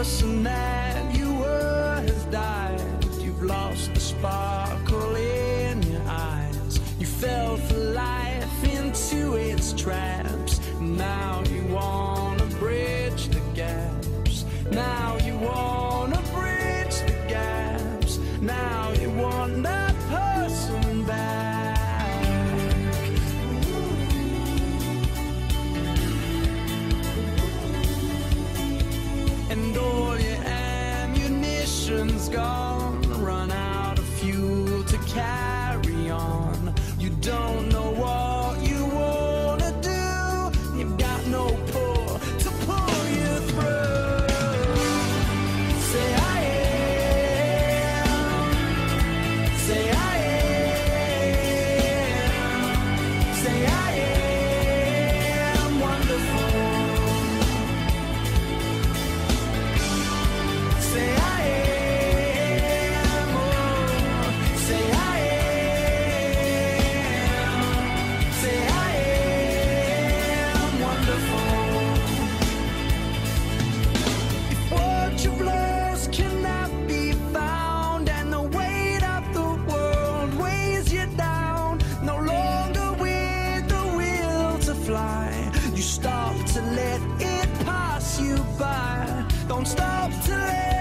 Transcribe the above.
person that you were has died. You've lost the sparkle in your eyes. You fell for life into its traps. Now you wanna bridge the gaps. Now you wanna bridge the gaps. Now you want that person back. And all your ammunition's gone, run out of fuel to carry on. You don't know what you wanna do. You've got no pull to pull you through. Say I am. Say I am. Say I am wonderful. Say I am. Oh, say I am. Say I am wonderful. If what you've lost cannot be found, and the weight of the world weighs you down, no longer with the will to fly, you stop to let it pass you by. Don't stop to let